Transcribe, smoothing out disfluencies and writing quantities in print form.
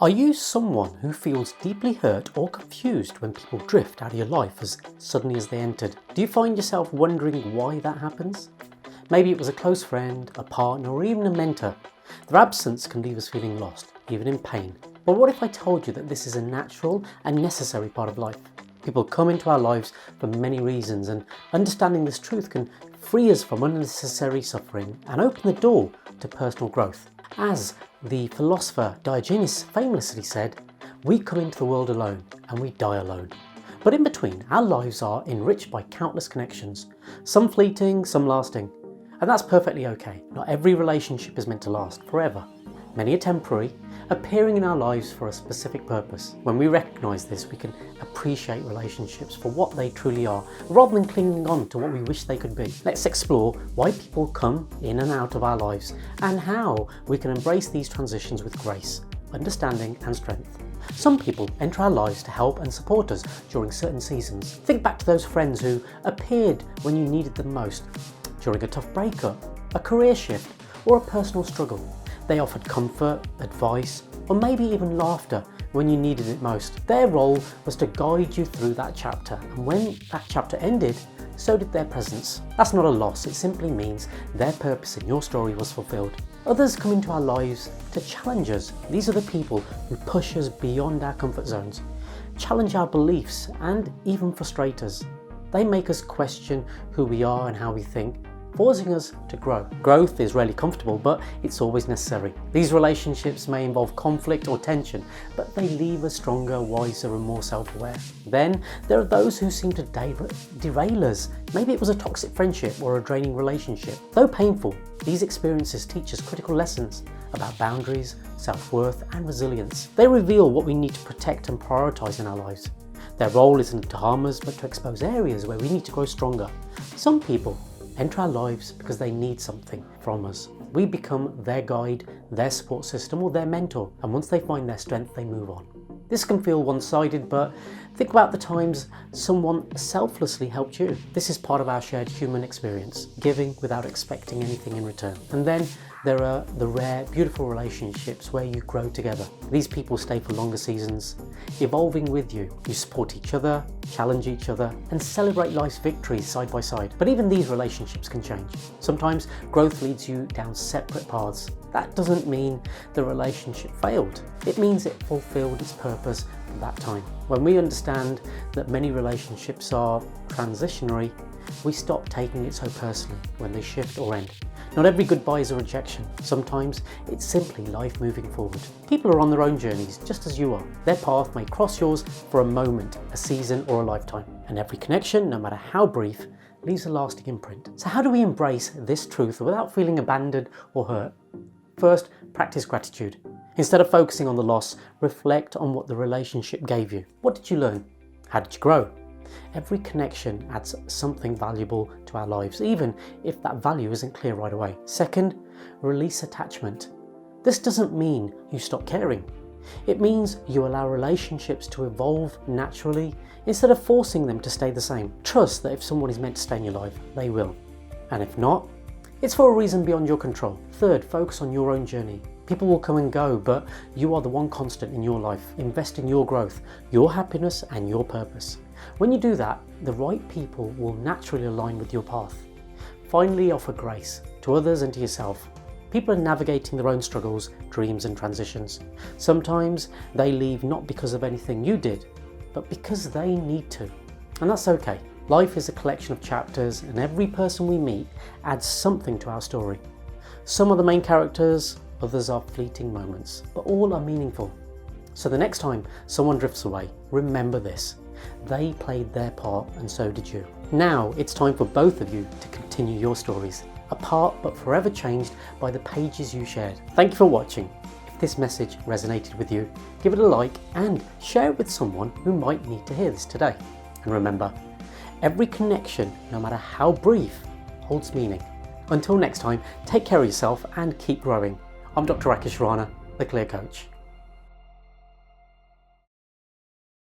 Are you someone who feels deeply hurt or confused when people drift out of your life as suddenly as they entered? Do you find yourself wondering why that happens? Maybe it was a close friend, a partner, or even a mentor. Their absence can leave us feeling lost, even in pain. But what if I told you that this is a natural and necessary part of life? People come into our lives for many reasons, and understanding this truth can free us from unnecessary suffering and open the door to personal growth. As the philosopher Diogenes famously said, we come into the world alone and we die alone. But in between, our lives are enriched by countless connections, some fleeting, some lasting. And that's perfectly okay. Not every relationship is meant to last forever. Many are temporary, appearing in our lives for a specific purpose. When we recognise this, we can appreciate relationships for what they truly are, rather than clinging on to what we wish they could be. Let's explore why people come in and out of our lives, and how we can embrace these transitions with grace, understanding and strength. Some people enter our lives to help and support us during certain seasons. Think back to those friends who appeared when you needed them most, during a tough breakup, a career shift, or a personal struggle. They offered comfort, advice, or maybe even laughter when you needed it most. Their role was to guide you through that chapter, and when that chapter ended, so did their presence. That's not a loss, it simply means their purpose in your story was fulfilled. Others come into our lives to challenge us. These are the people who push us beyond our comfort zones, challenge our beliefs, and even frustrate us. They make us question who we are and how we think, forcing us to grow. Growth is rarely comfortable, but it's always necessary. These relationships may involve conflict or tension, but they leave us stronger, wiser, and more self-aware. Then there are those who seem to derail us. Maybe it was a toxic friendship or a draining relationship. Though painful, these experiences teach us critical lessons about boundaries, self-worth, and resilience. They reveal what we need to protect and prioritize in our lives. Their role isn't to harm us, but to expose areas where we need to grow stronger. Some people enter our lives because they need something from us. We become their guide, their support system, or their mentor, and once they find their strength, they move on. This can feel one-sided, but think about the times someone selflessly helped you. This is part of our shared human experience, giving without expecting anything in return. And then there are the rare, beautiful relationships where you grow together. These people stay for longer seasons, evolving with you. You support each other, challenge each other, and celebrate life's victories side by side. But even these relationships can change. Sometimes growth leads you down separate paths. That doesn't mean the relationship failed. It means it fulfilled its purpose for that time. When we understand that many relationships are transitionary, we stop taking it so personally when they shift or end. Not every goodbye is a rejection. Sometimes it's simply life moving forward. People are on their own journeys, just as you are. Their path may cross yours for a moment, a season, or a lifetime. And every connection, no matter how brief, leaves a lasting imprint. So how do we embrace this truth without feeling abandoned or hurt? First, practice gratitude. Instead of focusing on the loss, reflect on what the relationship gave you. What did you learn? How did you grow? Every connection adds something valuable to our lives, even if that value isn't clear right away. Second, release attachment. This doesn't mean you stop caring. It means you allow relationships to evolve naturally instead of forcing them to stay the same. Trust that if someone is meant to stay in your life, they will. And if not, it's for a reason beyond your control. Third, focus on your own journey. People will come and go, but you are the one constant in your life. Invest in your growth, your happiness, and your purpose. When you do that, the right people will naturally align with your path. Finally, offer grace to others and to yourself. People are navigating their own struggles, dreams, and transitions. Sometimes they leave not because of anything you did, but because they need to. And that's okay. Life is a collection of chapters, and every person we meet adds something to our story. Some are the main characters, others are fleeting moments, but all are meaningful. So the next time someone drifts away, remember this. They played their part, and so did you. Now it's time for both of you to continue your stories, apart but forever changed by the pages you shared. Thank you for watching. If this message resonated with you, give it a like and share it with someone who might need to hear this today. And remember, every connection, no matter how brief, holds meaning. Until next time, take care of yourself and keep growing. I'm Dr. Rakesh Rana, the Clear Coach.